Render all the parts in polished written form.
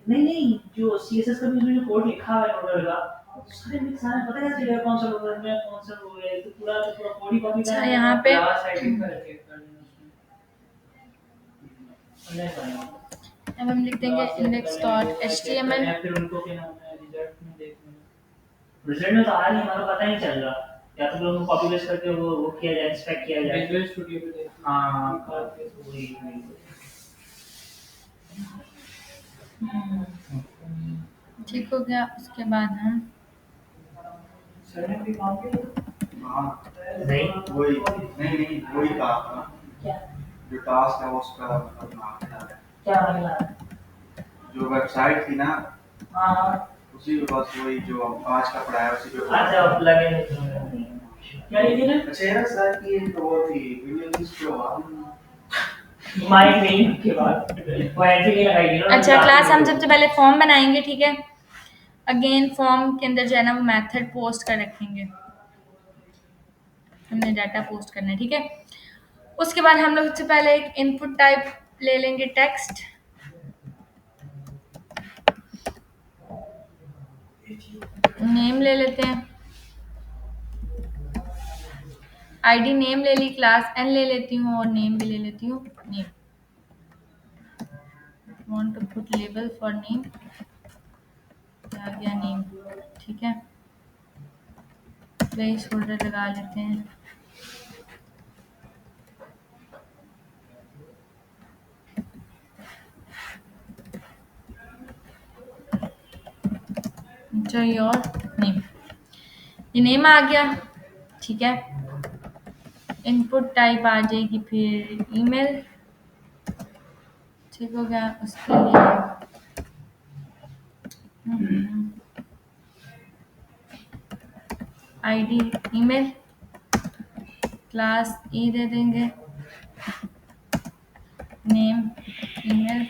नहीं नहीं, जो सीएसएस का भी उसमें जो कोड लिखा है नोडल का, तो सारे मिक्स आना पता कैसे चलेगा कौन सा नोडल में कौन सा वो है, तो पूरा कोड ही कॉपी अच्छा करना है यहाँ और पे क्लास आईडी का चेक कर देना उसमें नहीं करना। अब हम लिख देंगे क्लास चेक इंडेक्स करना है, वो डॉट है एच टी चेक एम करना एल। है, फिर उनको क्या नाम है रिजल्ट में देखना है। रिजल्ट में तो आ रही है, हमारा पता नहीं चल रहा। या तो फिर उनको कॉपी पेस्ट करके वो किया जाए, इंस्पेक्ट किया जाए। विजुअल स्टूडियो पे देख। हाँ, वही वही। ठीक हो गया, उसके बाद हम सर ने भी काम किया। हाँ, नहीं वही नहीं नहीं वही कहा था ना। क्या? जो टास्क है वो उसका मतलब मांगता है। क्या मांगना है? जो वेबसाइट थी ना, हाँ, उसी के पास वही जो आज का पढ़ाया उसी पे। अच्छा, लगे क्या लिखी ना? अच्छा यार सर की एक वो थी वीडियो जो माइक नहीं के बाद वो ऐसे नहीं लगाई ना। अच्छा क्लास हम सबसे पहले फॉर्म बनाएंगे, ठीक है। अगेन फॉर्म के अंदर जो है ना वो मेथड पोस्ट कर रखेंगे, हमने डाटा पोस्ट करना है, ठीक है। उसके बाद हम लोग सबसे पहले एक इनपुट टाइप ले लेंगे, टेक्स्ट। नेम ले लेते हैं, आईडी नेम ले ली, क्लास एन ले लेती हूँ और नेम भी ले लेती हूँ name. Want to put label for name, आ गया नेम, ठीक है। प्लेस होल्डर लगा लेते हैं, चाहिए और नेम, ये नेम आ गया, ठीक है। इनपुट टाइप आ जाएगी फिर ईमेल, ठीक हो गया। उसके लिए आईडी ईमेल, क्लास ई दे देंगे, name email,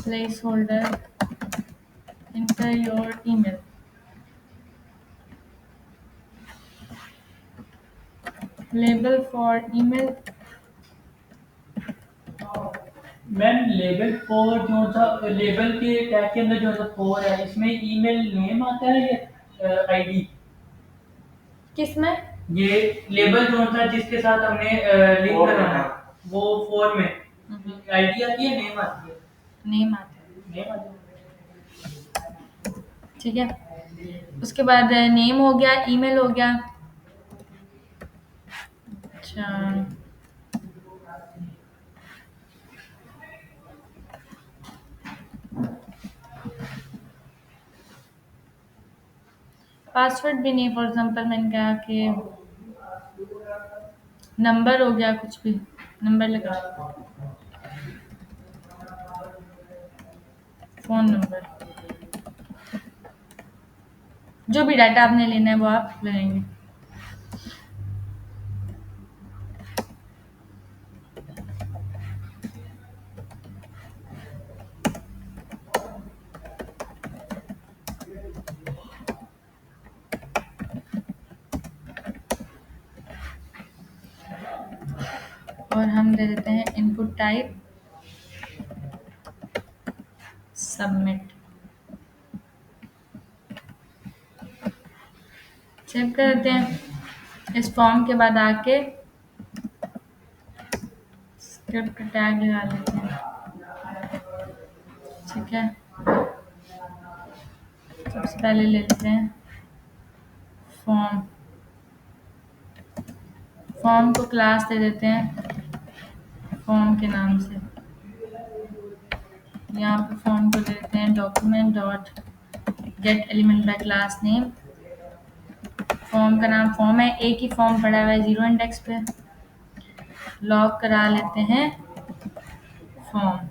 place holder inter your email, label for email. Ma'am label for जो सा लेबल के टैग के अंदर जो सा फॉर है, इसमें ईमेल नेम आता है या आईडी? किसमें? ये लेबल जो था जिसके साथ हमने लिंक करना है, वो फॉर में आईडी आती है नेम आती है? नेम आता है, नेम आती है। ठीक है। उसके बाद नेम हो गया, ईमेल हो गया। अच्छा पासवर्ड भी नहीं, फॉर एग्जांपल मैंने कहा कि नंबर हो गया, कुछ भी नंबर लगा, फोन नंबर, जो भी डाटा आपने लेना है वो आप लेंगे। और हम दे देते हैं इनपुट टाइप सबमिट, सेव कर देते हैं। इस फॉर्म के बाद आके स्क्रिप्ट टैग लगा लेते हैं, ठीक है। सबसे पहले ले लेते हैं फॉर्म, फॉर्म को क्लास दे देते हैं फॉर्म के नाम से। यहाँ पे फॉर्म को दे देते हैं document dot gate element by class name. Form का नाम फॉर्म है, एक ही फॉर्म पड़ा हुआ है 0 इंडेक्स पे, लॉग करा लेते हैं फॉर्म।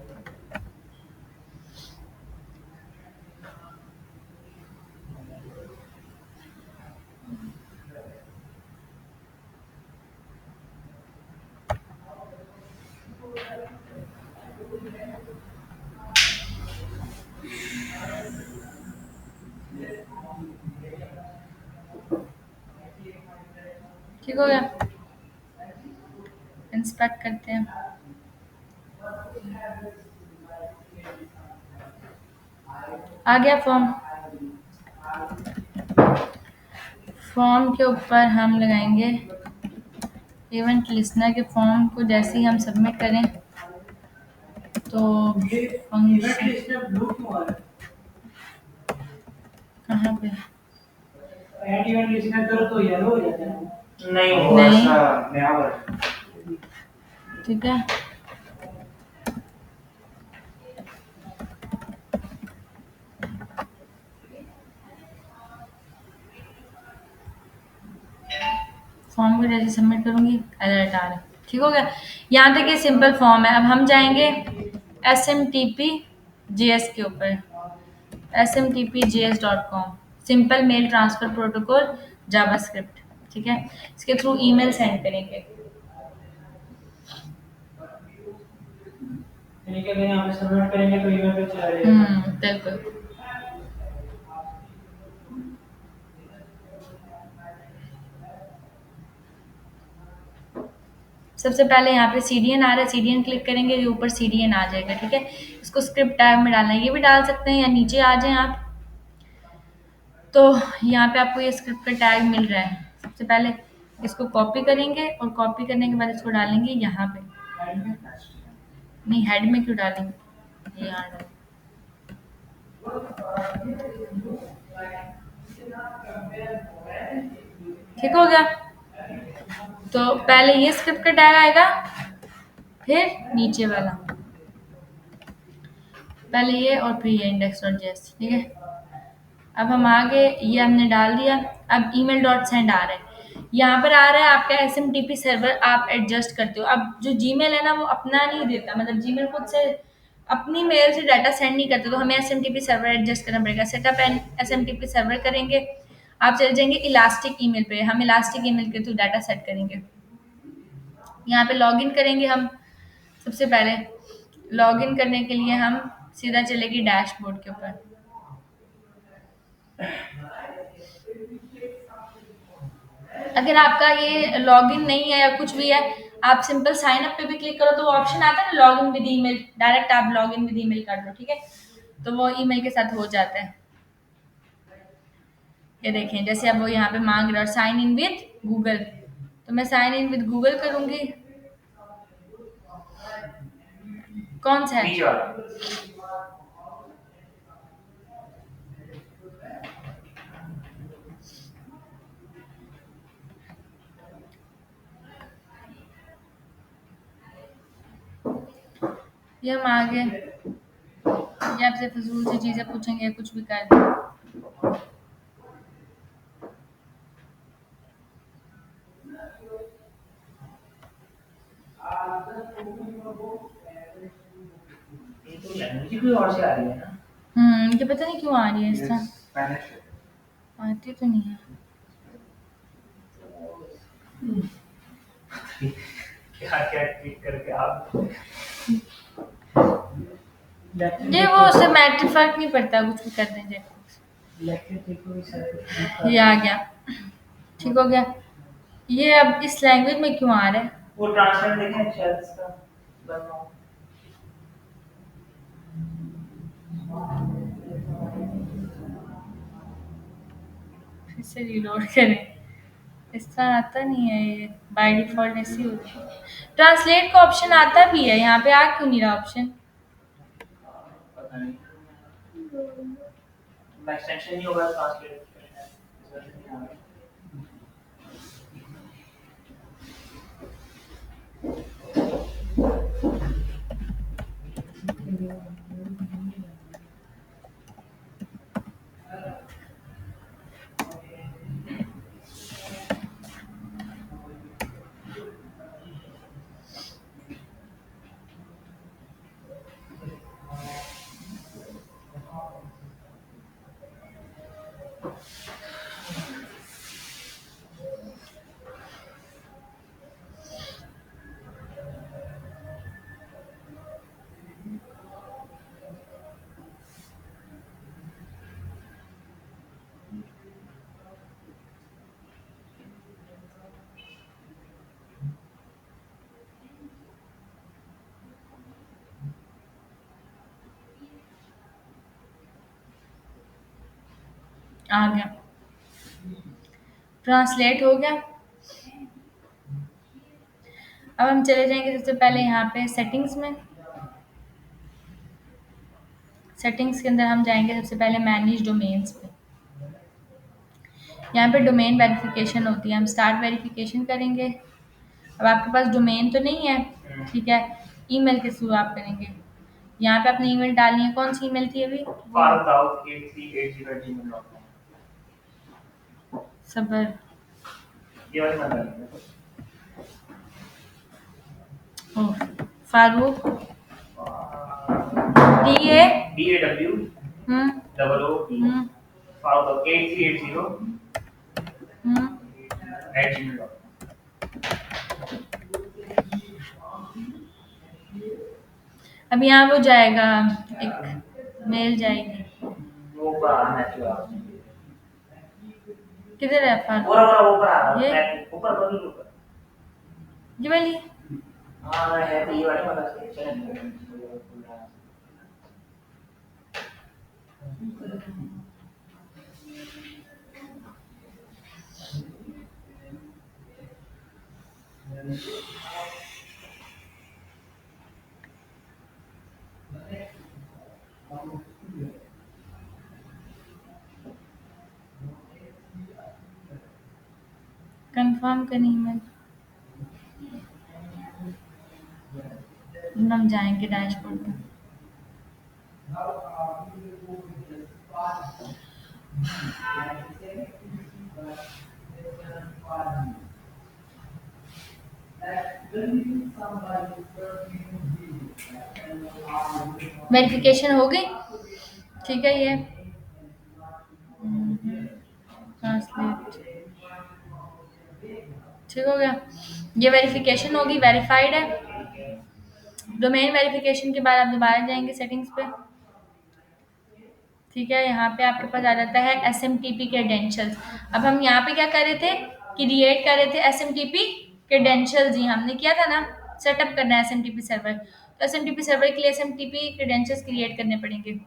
ठीक हो गया, इंस्पेक्ट करते हैं। आ गया फॉर्म। फॉर्म के ऊपर हम लगाएंगे इवेंट लिस्नर के फॉर्म को जैसे ही हम सबमिट करें तो फंक्शन कहाँ पे इवेंट लिस्नर करो तो येलो हो जाता है। नहीं नहीं। नया वर्जन। ठीक है, फॉर्म को जैसे सबमिट करूंगी अलर्ट आ रहा है। ठीक हो गया, यहाँ तक ये सिंपल फॉर्म है। अब हम जाएंगे SMTP JS के ऊपर, smtpjs.com, simple mail transfer protocol JavaScript. ठीक है, इसके थ्रू ईमेल सेंड करेंगे। यहाँ पे सबमिट करेंगे तो ईमेल पे चला जाएगा। बिल्कुल। सबसे पहले यहाँ पे CDN आ रहा है, CDN क्लिक करेंगे, ये ऊपर CDN आ जाएगा। ठीक है, इसको स्क्रिप्ट टैग में डालना है, ये भी डाल सकते हैं या नीचे आ जाएं आप। तो यहाँ पे आपको ये स्क्रिप्ट का टैग मिल रहा है। सबसे पहले इसको कॉपी करेंगे और कॉपी करने के बाद इसको डालेंगे यहाँ पे। नहीं, हेड में क्यों डालेंगे, यहाँ डालेंगे। ठीक हो गया, तो पहले ये स्क्रिप्ट का टैग आएगा, फिर नीचे वाला, पहले ये और फिर ये index.js। ठीक है, अब हम आगे ये हमने डाल दिया। अब email.send आ रहा है, यहाँ पर आ रहा है आपका SMTP सर्वर आप एडजस्ट करते हो। अब जो जीमेल है ना वो अपना नहीं देता, मतलब जीमेल खुद से अपनी मेल से डाटा सेंड नहीं करते, तो हमें SMTP सर्वर एडजस्ट करना पड़ेगा। सेटअप एंड SMTP सर्वर करेंगे, आप चले जाएंगे इलास्टिक ईमेल पे, हम इलास्टिक ईमेल के थ्रू डाटा सेट करेंगे। यहाँ पे लॉगिन करेंगे हम। सबसे पहले लॉगिन करने के लिए हम सीधा चलेंगे डैशबोर्ड के ऊपर। अगर आपका ये लॉगिन नहीं है या कुछ भी है, आप सिंपल साइन अप पे भी क्लिक करो तो वो ऑप्शन आता है ना लॉगिन विद ईमेल, डायरेक्ट आप लॉगिन विद ईमेल कर लो। ठीक है, तो वो ईमेल के साथ हो जाता है। ये देखें, जैसे अब वो यहाँ पे मांग रहा है साइन इन विद गूगल, तो मैं साइन इन विद गूगल करूंगी। कौन सा है? ये हम आगे ये आपसे फजूल सी चीजें पूछेंगे, कुछ भी कर दें। ये तो लैंग्वेज कोई और से आ रही है ना। मुझे पता नहीं क्यों आ रही है इस तरह, आती तो नहीं है। क्या क्या क्लिक करके आप ये वो उससे मैटर फर्क नहीं पड़ता, कुछ भी कर देंगे। ये आ गया, ठीक हो गया। ये अब इस लैंग्वेज में क्यों आ रहा है? वो ट्रांसलेट देखें शायद इसका बनवाओ। फिर से रीलोड करें, इस तरह आता नहीं है, ये बाय डिफॉल्ट ऐसी होती है। ट्रांसलेट का ऑप्शन आता भी है, यहाँ पे आ क्यों नहीं रहा ऑप्शन? पता नहीं, एक्सटेंशन नहीं होगा ट्रांसलेट करना है। आ गया, ट्रांसलेट हो गया। अब हम चले जाएंगे सबसे पहले यहाँ पे सेटिंग्स में। सेटिंग्स के अंदर हम जाएंगे सबसे पहले मैनेज डोमेन्स पे। यहाँ पे डोमेन वेरिफिकेशन होती है, हम स्टार्ट वेरिफिकेशन करेंगे। अब आपके पास डोमेन तो नहीं है, ठीक है, ईमेल के थ्रू आप करेंगे। यहाँ पे अपनी ईमेल डालनी है, कौन सी ईमेल थी अभी? सबर, ओह, फारूक DAW अब यहाँ वो जाएगा, एक मेल जाएगी। किधर है फारूक? ये वाली कंफर्म करनी ईमेल। हम जाएंगे डैशबोर्ड पे। वेरिफिकेशन हो गई, ठीक है। ये ट्रांसलेट ठीक हो गया, ये वेरिफिकेशन होगी, वेरीफाइड है। डोमेन वेरिफिकेशन के बाद आप दोबारा जाएंगे सेटिंग्स पे, ठीक है। यहाँ पे आपके पास आ जाता है SMTP क्रेडेंशियल्स। अब हम यहाँ पे क्या कर रहे थे, क्रिएट कर रहे थे SMTP क्रेडेंशियल्स, जी हमने किया था ना, सेटअप करना है SMTP सर्वर। तो SMTP सर्वर के लिए SMTP क्रेडेंशियल्स क्रिएट करने पड़ेंगे।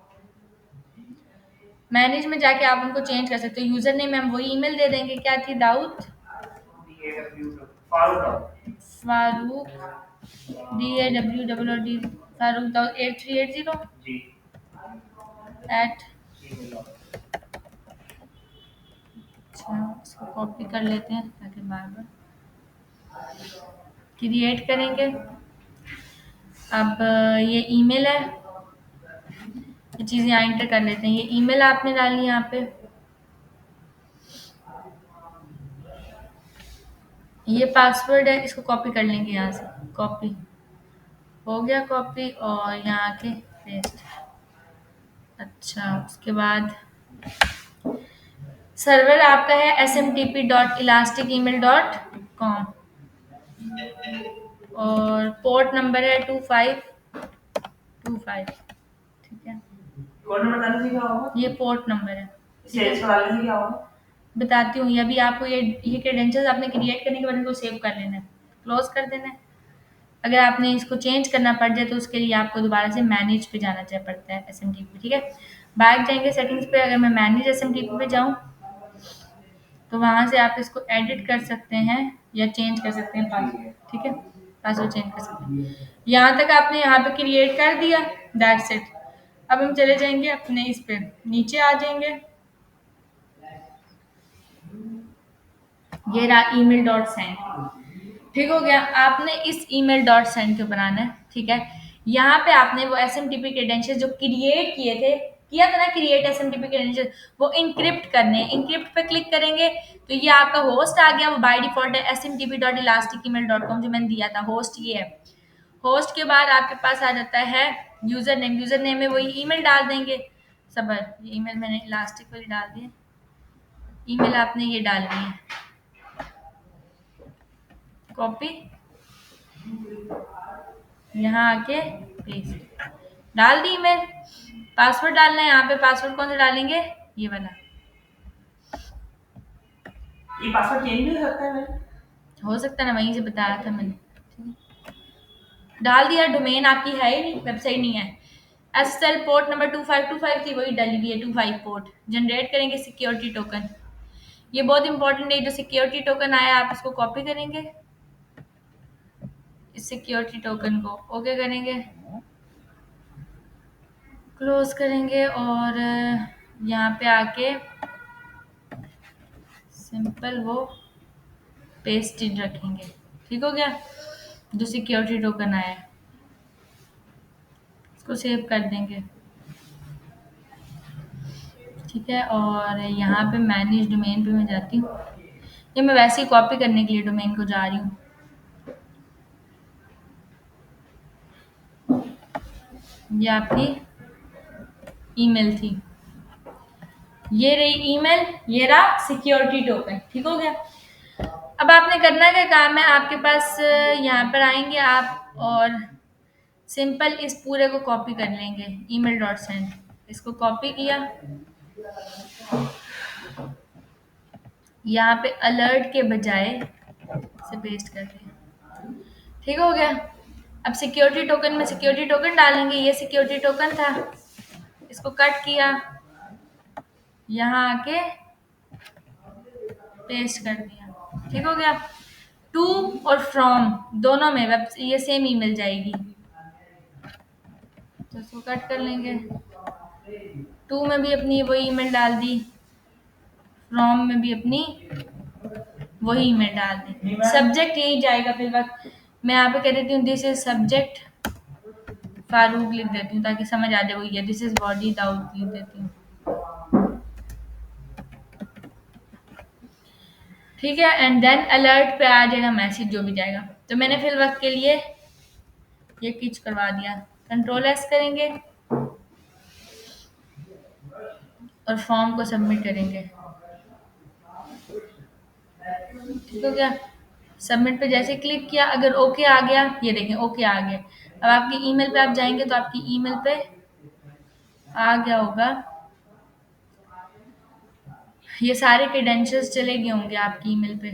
मैनेज में जाके आप उनको चेंज कर सकते हो। यूजर नेम हम वही ईमेल दे देंगे, क्या थी, दाऊद फारूक DAWD फारूक दाऊद 8380 @ अच्छा, इसको कॉपी कर लेते हैं ताकि बार बार क्रिएट करेंगे। अब ये ईमेल है, ये चीज़ें यहाँ इंटर कर लेते हैं। ये ईमेल आपने डालनी है यहाँ पे, ये पासवर्ड है, इसको कॉपी कर लेंगे यहाँ से। कॉपी हो गया, कॉपी, और यहाँ के पेस्ट। अच्छा, उसके बाद सर्वर आपका है smtp.elasticemail.com और पोर्ट नंबर है 2525, ठीक है। ये पोर्ट नंबर है, बताती हूँ। अभी आपको ये क्रेडेंशियल्स आपने क्रिएट करने के बाद इनको सेव कर लेना है, क्लोज कर देना है। अगर आपने इसको चेंज करना पड़ जाए तो उसके लिए आपको दोबारा से मैनेज पे जाना चाहिए पड़ता है SMTP, ठीक है। बैक जाएंगे सेटिंग्स पे, अगर मैं मैनेज SMTP पे जाऊँ तो वहाँ से आप इसको एडिट कर सकते हैं या चेंज कर सकते हैं पासवर्ड, ठीक है, पासवर्ड चेंज कर सकते हैं। यहाँ तक आपने यहाँ पे क्रिएट कर दिया, दैट्स इट। अब हम चले जाएंगे अपने इस पे, नीचे आ जाएंगे, ये रहा email.send, ठीक हो गया। आपने इस email.send को बनाना है, ठीक है। यहाँ पे आपने वो SMTP क्रेडेंशियल जो क्रिएट किया था ना, क्रिएट SMTP क्रेडेंशियल, वो इनक्रिप्ट करने हैं। इनक्रिप्ट पे क्लिक करेंगे तो ये आपका होस्ट आ गया, वो बाय डिफॉल्ट है smtp.elasticemail.com जो मैंने दिया था, होस्ट ये है। होस्ट के बाद आपके पास आ जाता है यूजर नेम। यूजर नेम में वही ईमेल डाल देंगे। सबर, ये ईमेल मैंने इलास्टिक वाली डाल दी है, ईमेल आपने ये डालनी है, कॉपी, यहाँ आके पेस्ट, डाल दी ईमेल। पासवर्ड डालना है यहाँ पे, पासवर्ड कौन सा डालेंगे, ये वाला। ये पासवर्ड चेंज भी हो सकता है, हो सकता है ना, वहीं से बताया था मैंने, डाल दिया। डोमेन आपकी है ही नहीं, वेबसाइट नहीं है, SSL पोर्ट नंबर 2525 थी, वही डाली हुई है 25 पोर्ट। जनरेट करेंगे सिक्योरिटी टोकन। ये बहुत इंपॉर्टेंट है, जो सिक्योरिटी टोकन आया आप इसको कॉपी करेंगे, इस सिक्योरिटी टोकन को ओके करेंगे, क्लोज करेंगे और यहाँ पे आके सिंपल वो पेस्ट इन रखेंगे। ठीक हो गया, जो सिक्योरिटी टोकन आया है इसको सेव कर देंगे। ठीक है, और यहाँ पे मैनेज डोमेन पे मैं जाती हूँ। ये मैं वैसे ही कॉपी करने के लिए डोमेन को जा रही हूँ। ये आपकी ईमेल थी, ये रही ईमेल, ये रहा सिक्योरिटी टोकन। ठीक हो गया। अब आपने करना क्या काम है, आपके पास यहाँ पर आएंगे आप और सिंपल इस पूरे को कॉपी कर लेंगे, email डॉट सेंड। इसको कॉपी किया, यहाँ पे अलर्ट के बजाय से पेस्ट कर दिया। ठीक हो गया। अब सिक्योरिटी टोकन में सिक्योरिटी टोकन डालेंगे, ये सिक्योरिटी टोकन था, इसको कट किया, यहाँ आके पेस्ट कर दिया। ठीक हो गया। टू और फ्रॉम दोनों में वेब ये सेम ईमेल जाएगी, तो इसको कट कर लेंगे। टू में भी अपनी वही ईमेल डाल दी, फ्रॉम में भी अपनी वही ईमेल डाल दी। सब्जेक्ट यही जाएगा फिर वक्त। मैं यहाँ पे कह देती हूँ दिस इज सब्जेक्ट फारूक लिख देती हूँ ताकि समझ आ जाए वही है। दिस इज बॉडी दाऊद लिख देती हूँ। ठीक है, एंड देन अलर्ट पे आ जाएगा मैसेज जो भी जाएगा। तो मैंने फिर वक्त के लिए ये किच करवा दिया। कंट्रोल एस करेंगे और फॉर्म को सबमिट करेंगे। ठीक हो गया। सबमिट पे जैसे क्लिक किया, अगर ओके आ गया, ये देखें ओके आ गया। अब आपकी ईमेल पे आप जाएंगे तो आपकी ईमेल पे आ गया होगा, ये सारे क्रेडेंशियल्स चले गए होंगे आपकी ईमेल पे।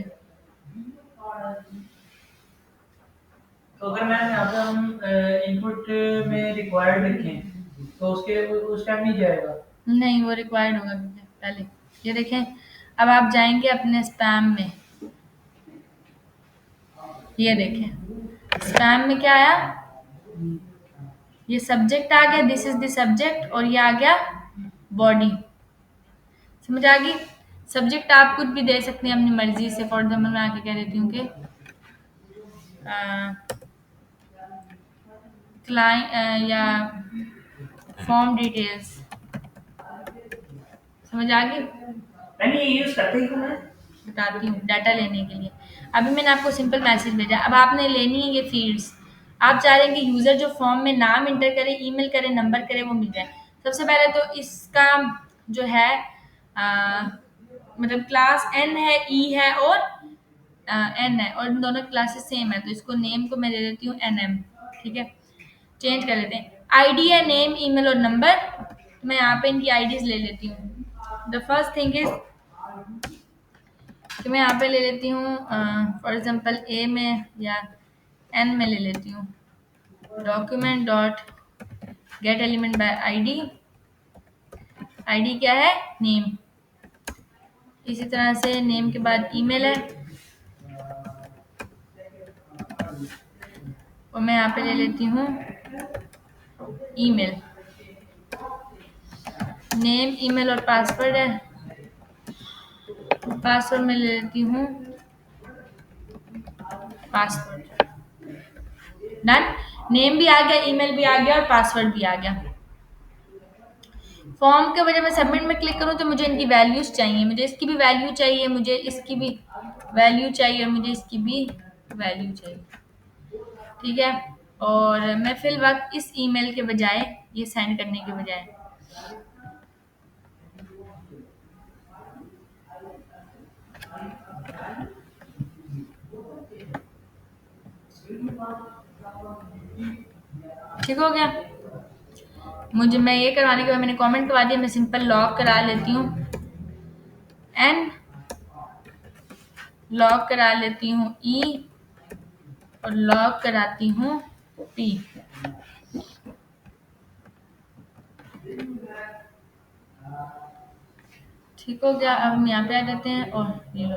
तो अगर मैम यहाँ पे हम इनपुट में रिक्वायर्ड लिखें तो उसके उस टाइम नहीं जाएगा? नहीं, वो रिक्वायर्ड होगा क्योंकि पहले ये देखें। अब आप जाएंगे अपने स्पैम में, ये देखें स्पैम में क्या आया, ये सब्जेक्ट आ गया, दिस इज द सब्जेक्ट, और ये आ गया बॉडी। समझ आ गई। सब्जेक्ट आप कुछ भी दे सकते हैं अपनी मर्जी से। फॉर एग्जाम्पल मैं आके कह देती हूँ कि क्लाइंट या फॉर्म डिटेल्स। समझ आ गई। मैंने ये यूज करते ही मैं बताती हूँ, डाटा लेने के लिए। अभी मैंने आपको सिंपल मैसेज भेजा, अब आपने लेनी है ये फील्ड्स। आप चाह रहे हैं कि यूजर जो फॉर्म में नाम इंटर करे, ईमेल करे, नंबर करे, वो मिल जाए। सबसे पहले तो इसका जो है मतलब क्लास एन है, ई है और एन है, और इन दोनों क्लासेस सेम है, तो इसको नेम को मैं दे देती हूँ एन एम। ठीक है, चेंज कर लेते हैं। आईडी है नेम, ईमेल और नंबर, तो मैं यहाँ पे इनकी आईडीज ले लेती हूँ। द फर्स्ट थिंग इज कि मैं यहाँ पे ले लेती हूँ फॉर एग्जांपल ए में या एन में ले लेती हूँ। Document dot gate element by ID. ID क्या है, नेम। इसी तरह से नेम के बाद ईमेल है, और मैं यहाँ पे ले लेती हूँ ईमेल। नेम, ईमेल और पासवर्ड है, पासवर्ड में ले लेती हूँ पासवर्ड। डन। नेम भी आ गया, ईमेल भी आ गया और पासवर्ड भी आ गया। फॉर्म के वजह मैं सबमिट में क्लिक करूँ तो मुझे इनकी वैल्यूज चाहिए। मुझे इसकी भी वैल्यू चाहिए, मुझे इसकी भी वैल्यू चाहिए, और मुझे इसकी भी वैल्यू चाहिए। ठीक है, और मैं फिल वक्त इस ईमेल के बजाय, ये सेंड करने के बजाय, ठीक हो गया। मुझे मैं ये करवाने के बाद मैंने कमेंट करवा दिया, मैं सिंपल लॉक करा लेती हूँ एन, लॉक करा लेती हूँ ई, और लॉक कराती हूँ पी। ठीक हो गया। अब हम यहाँ पे आ जाते हैं और ये लो,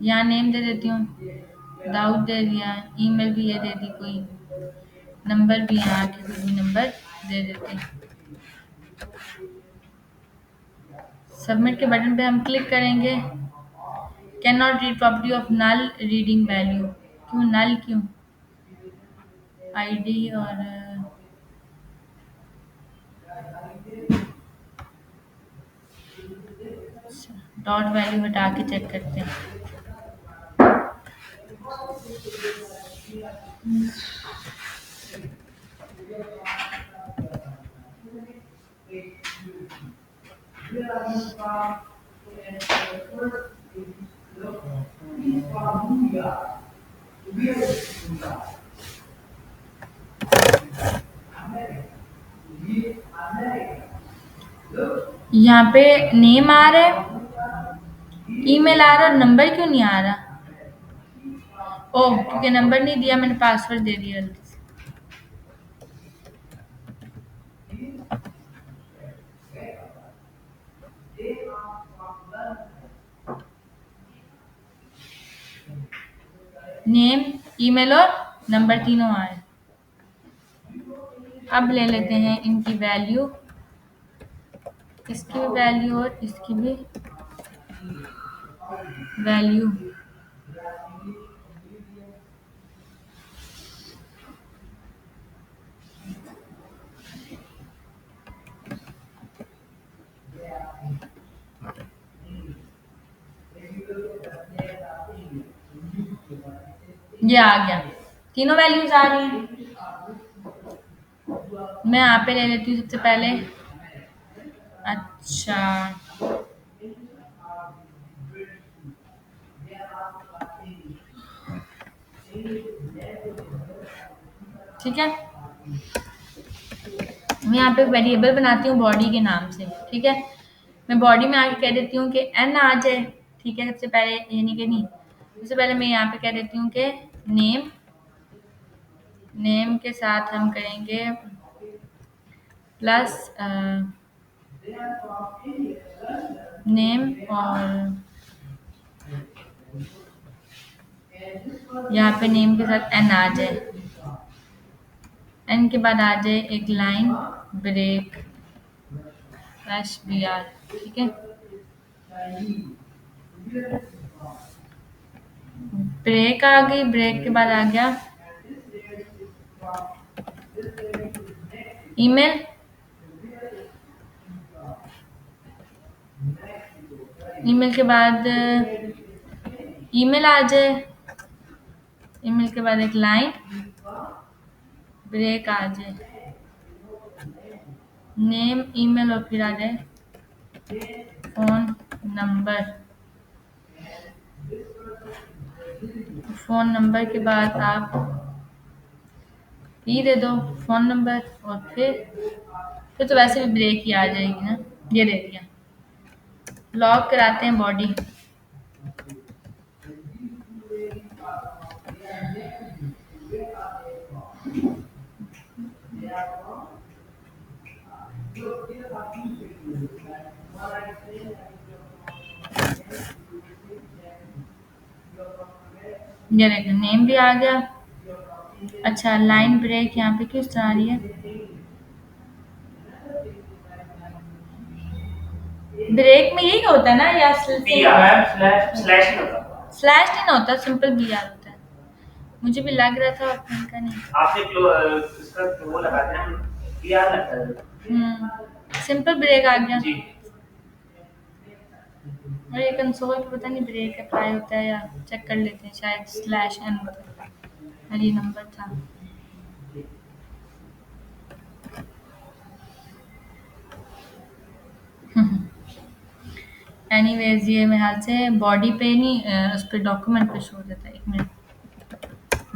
यहाँ नेम दे देती हूँ, दाऊद दे दिया, ईमेल भी ये दे दी, कोई नंबर भी यहाँ के कोई भी नंबर दे देते हैं। सबमिट के बटन पे हम क्लिक करेंगे। Can not read property of null reading value, क्यों नल क्यों? आईडी और डॉट वैल्यू हटा के चेक करते हैं। यहाँ पे नेम आ रहा है, ईमेल आ रहा है, नंबर क्यों नहीं आ रहा? ओह, क्योंकि नंबर नहीं दिया मैंने, पासवर्ड दे दिया गलती से। नेम, ईमेल और नंबर तीनों आए। अब ले लेते हैं इनकी वैल्यू, इसकी भी वैल्यू और इसकी भी वैल्यू। ये आ गया, तीनों वैल्यूज आ रही हैं। मैं यहाँ पे ले लेती हूँ सबसे पहले। अच्छा, ठीक है, मैं यहाँ पे वेरिएबल बनाती हूँ बॉडी के नाम से। ठीक है, मैं बॉडी में आके कह देती हूँ कि एन आ जाए। ठीक है, सबसे पहले यानी कि नहीं, सबसे पहले मैं यहाँ पे कह देती हूँ कि नेम, नेम के साथ हम करेंगे प्लस नेम, और यहाँ पे नेम के साथ एन आ जाए, एन के बाद आ जाए एक line break slash B R. ठीक है, ब्रेक आ गई, ब्रेक के बाद आ गया ईमेल, ईमेल के बाद ईमेल आ जाए, ईमेल के बाद एक लाइन ब्रेक आ जाए, नेम, ईमेल और फिर आ जाए फोन नंबर। फोन नंबर के बाद आप ई दे दो फोन नंबर, और फिर तो वैसे भी ब्रेक ही आ जाएगी ना। ये दे दिया। लॉग कराते हैं बॉडी। ये देखो नेम भी आ गया। अच्छा, लाइन ब्रेक यहाँ पे किस तरह आ रही है? ब्रेक में यही होता है ना, या स्लैश होता, स्लैश नहीं ना होता, सिंपल बी आर होता है। मुझे भी लग रहा था, उनका नहीं। आपने इसका वो लगा दिया, बी आर लगता है। सिंपल ब्रेक आ गया। जी। और ये कंसोल पे पता नहीं ब्रेक अप्लाई होता है या चेक कर लेते हैं, शायद स्लैश एन होता है। और ये नंबर था। एनीवेज, ये मेरे हाल से बॉडी पे नहीं, उस पर डॉक्यूमेंट पे शो देता है। एक मिनट,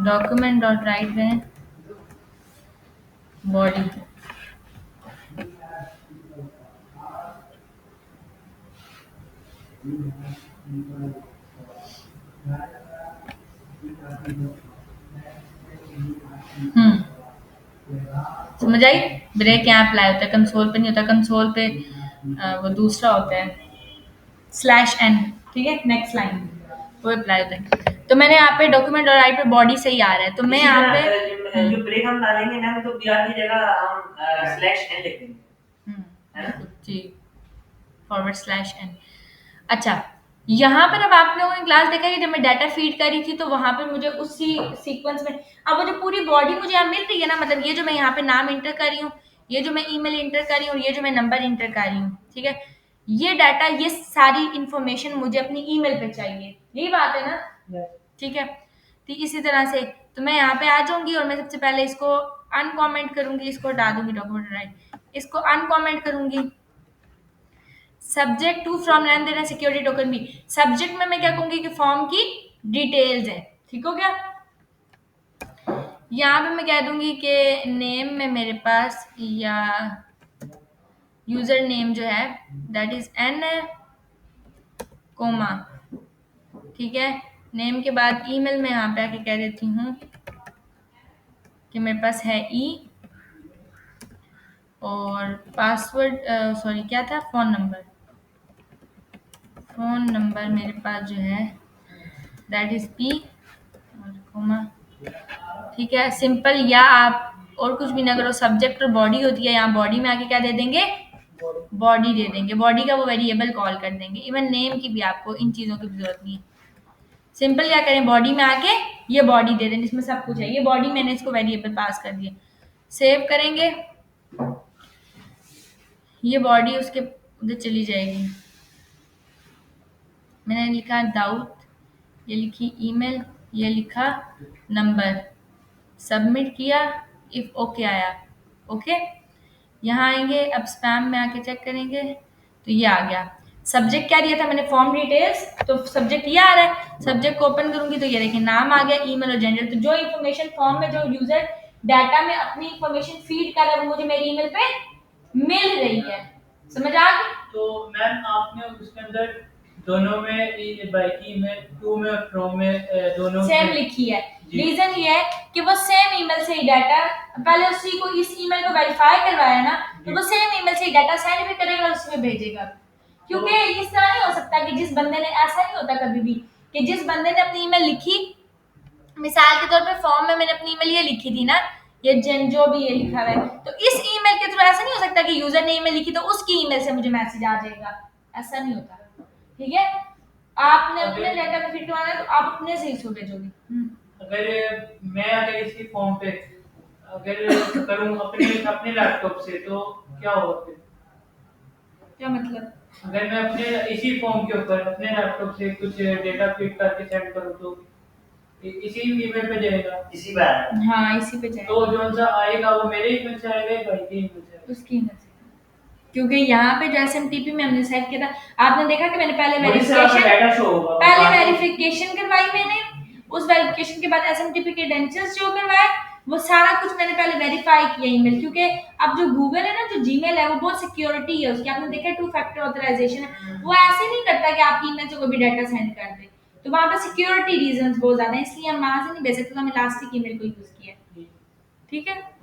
डॉक्यूमेंट डॉट राइट में बॉडी। समझ आई? ब्रेक यहाँ अप्लाई होता है, कंसोल पे नहीं होता। कंसोल पे वो दूसरा होता है स्लैश एन, ठीक है, नेक्स्ट लाइन वो अप्लाई होता है। तो मैंने यहाँ पे डॉक्यूमेंट और राइट पे बॉडी सही आ रहा है, तो मैं इसी यहाँ तरह, पे जो ब्रेक हम डालेंगे ना तो बीआर की जगह हम स्लैश एन लिख देंगे, है ना? जी, फॉरवर्ड स्लैश एन। अच्छा, यहाँ पर अब आप लोगों ने क्लास देखा कि जब मैं डाटा फीड कर रही थी तो वहां पे मुझे उसी सीक्वेंस में अब वो जो पूरी बॉडी मुझे यहाँ मिल रही है ना, मतलब ये जो मैं यहाँ पे नाम इंटर कर रही हूँ, ये जो मैं ईमेल इंटर कर रही हूँ, ये जो मैं नंबर इंटर कर रही हूँ, ठीक है, ये डाटा, ये सारी इंफॉर्मेशन मुझे अपनी ईमेल पे चाहिए, यही बात है ना? ठीक है, तो इसी तरह से तो मैं यहाँ पे आ जाऊंगी और मैं सबसे पहले इसको अनकॉमेंट करूंगी, इसको हटा दूंगी डॉक्यूमेंट राइट, इसको अनकॉमेंट करूंगी। सब्जेक्ट टू फ्रॉम लेन देना सिक्योरिटी टोकन भी, सब्जेक्ट में मैं क्या कहूंगी कि फॉर्म की डिटेल्स है, ठीक हो गया। यहाँ पे मैं कह दूंगी कि नेम में मेरे पास या यूजर नेम जो है दैट इज एन कोमा, ठीक है, नेम के बाद ईमेल में यहाँ पे आके कह देती हूँ कि मेरे पास है ई, और पासवर्ड सॉरी क्या था, फोन नंबर मेरे पास जो है दैट इज पी और कोमा, ठीक है, सिंपल, या आप और कुछ भी ना करो, सब्जेक्ट और बॉडी होती है, यहाँ बॉडी में आके क्या दे देंगे, बॉडी दे देंगे, बॉडी का वो वेरिएबल कॉल कर देंगे। इवन नेम की भी आपको इन चीज़ों की भी जरूरत नहीं है, सिंपल क्या करें, बॉडी में आके ये बॉडी दे दें जिसमें सब कुछ है, ये बॉडी मैंने इसको वेरिएबल पास कर दिया, सेव करेंगे, ये बॉडी उसके उधर चली जाएगी, मैंने लिखा दाऊद, ये लिखी ईमेल, ये लिखा नंबर, सबमिट किया, इफ ओके आया, ओके, यहाँ आएंगे, अब स्पैम में आके चेक करेंगे तो ये आ गया। सब्जेक्ट क्या दिया था मैंने, फॉर्म डिटेल्स, तो सब्जेक्ट ये आ रहा है, सब्जेक्ट को ओपन करूंगी तो ये देखिए नाम आ गया, ईमेल और जेंडर, तो जो इन्फॉर्मेशन फॉर्म में जो यूजर डाटा में अपनी इन्फॉर्मेशन फीड कर रहा है वो मुझे मेरी ईमेल पे मिल रही है, समझ आ गई? तो मैम आपने उसके अंदर दोनों में बाकी में टू में और फ्रॉम में दोनों सेम में लिखी है, जी। रीजन ये है कि वो सेम ईमेल से ही डाटा, पहले उसी को इस ईमेल को वेरीफाई करवाया ना, तो वो सेम ईमेल से ही डाटा सेंड भी करेगा और उसमें भेजेगा, क्योंकि इस तरह नहीं हो सकता कि जिस बंदे ने, ऐसा नहीं होता कभी भी कि जिस बंदे ने अपनी ईमेल लिखी, मिसाल के तौर पे फॉर्म में मैंने अपनी ईमेल ये लिखी थी ना, ये जन जो भी ये लिखा हुआ है, तो इस ईमेल के थ्रू ऐसा नहीं हो सकता कि यूजर ने ईमेल लिखी तो उसकी ईमेल से मुझे मैसेज आ जाएगा, ऐसा नहीं होता, ठीक है, आपने अपने डाटा में फिट करवाना है तो आप अपने से ही इसको भेजोगे। अगर मैं अगर इसी फॉर्म पे अगर करूँ अपने अपने लैपटॉप से तो क्या होगा फिर? क्या मतलब? अगर मैं अपने इसी फॉर्म के ऊपर अपने लैपटॉप से कुछ डेटा फीड करके सेंड करूँ तो इसी ईमेल पे जाएगा, इसी पे आएगा। हाँ, इसी पे जाएगा, तो जो सा आएगा वो मेरे ईमेल से आएगा या भाई के ईमेल से आएगा? उसकी ईमेल से, क्योंकि यहाँ पे जो एसएमटीपी में हमने सेट किया था, आपने देखा कि मैंने पहले डाटा शो होगा, पहले वेरिफिकेशन करवाई मैंने, उस वेरिफिकेशन के बाद एसएमटीपी के क्रेडेंशियल्स शो करवाए, वो सारा कुछ मैंने पहले वेरीफाई किया ईमेल, क्योंकि अब जो गूगल है ना, जो जीमेल है वो बहुत सिक्योरिटी है उसकी, आपने देखा टू फैक्टर ऑथराइजेशन है, वो ऐसे नहीं करता कि आपकी ईमेल से कोई भी डाटा सेंड कर दे, तो वहां पे सिक्योरिटी रीजंस बहुत ज्यादा है, इसलिए हम वहां से नहीं भेज सकते, तो हमने इलास्टिक ईमेल को यूज किया, ठीक है।